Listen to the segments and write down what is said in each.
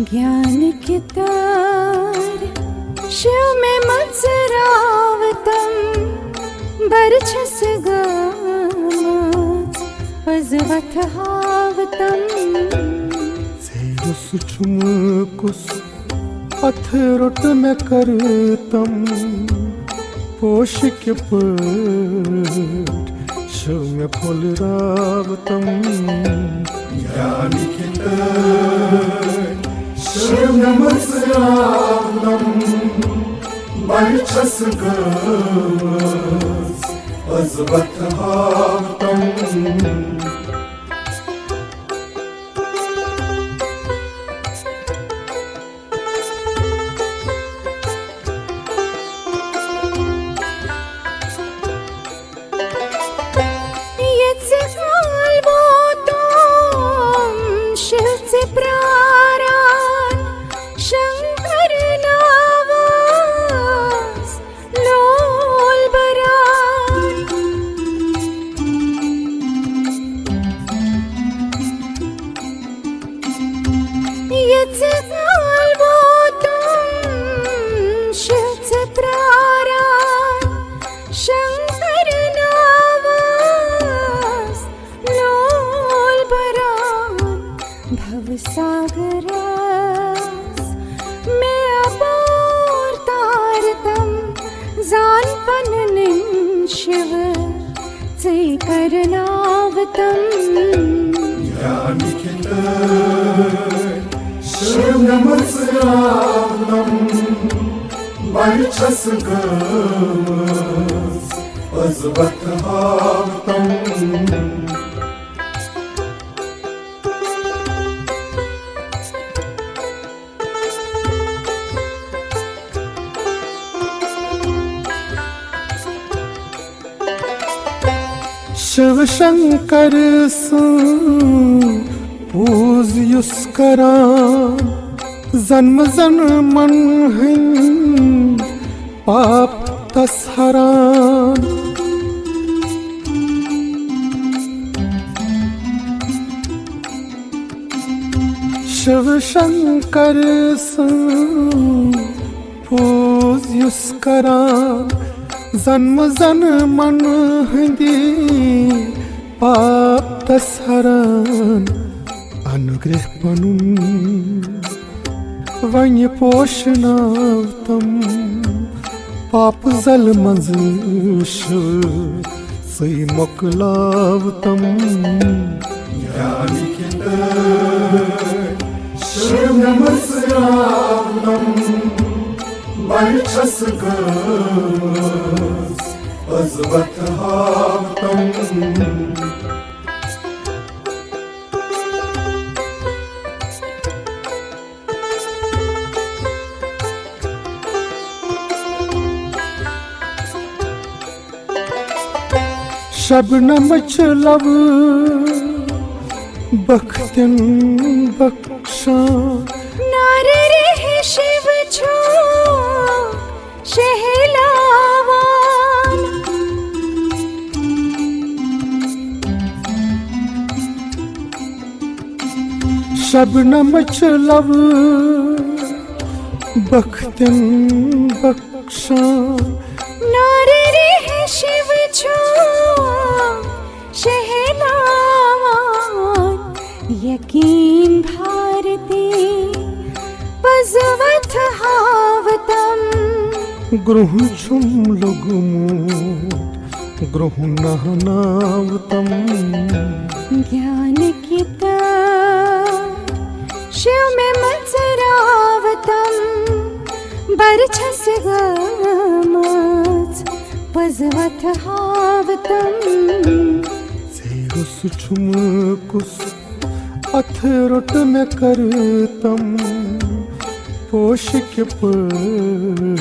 ज्ञान की तार शिव में मत्सरावतम बरछस गामात पजवत हावतम सेरुस छुमकुस अथरुट में करतम पोष के पट शिव में फुलरावतम ज्ञान की शिव नमस्कारावतम बरछस गामात पजवत हावतम सागरास में अपोर तारतम जानपननिं शिव से करनावतम ज्ञान की शिव नमस्कारावतम बरछस गामात पजवत हावतम शिव शंकर पूज्युस करा जन्म जन्मन पाप तस्हरान शिव शंकर पूज्युस करा जन्म जन्मन हंदी पाप तस्हरान अनुग्रह पनुन वन्य पोषणावतम पाप जल मंज सई मोकलावतम ज्ञान की शिव नमस्कारावतम बरछस गामात पजवत हावतम शबनम चलब बख्तिन बख्शा नारे रे शिव छो शहलावान शबनम चलब बख्तिन बख्शा नारे रे शिव छो शहलावान यकीन भारती पजवत हावतम गृह छुम लुगमूत गृह नहनावतम ज्ञान की शिव में मत्सरावतम बरछस गामात पजवत हावतम सेरुस छुमकुस अथरुट में करतम पोष के पट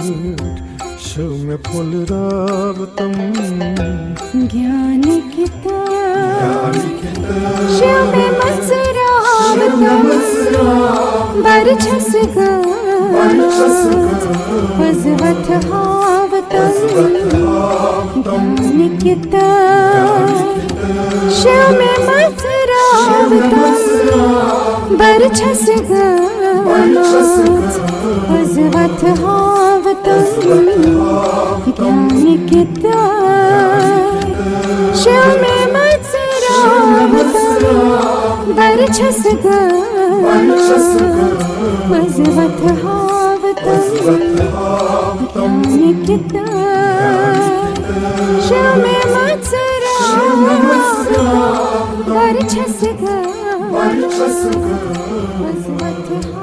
शिव में पुनरावृतम ज्ञान किताब शिव में मत्सरावतम बरछस वज्रवत हावतम ज्ञान किताब शिव में मत्सरावतम बरछस वज्रवत हावतम ज्ञान किताब शिव में मत्सरावतम बरछस वज्रवत हावतम ज्ञान किताब शिव में मत्सरावतम बरछस वज्रवत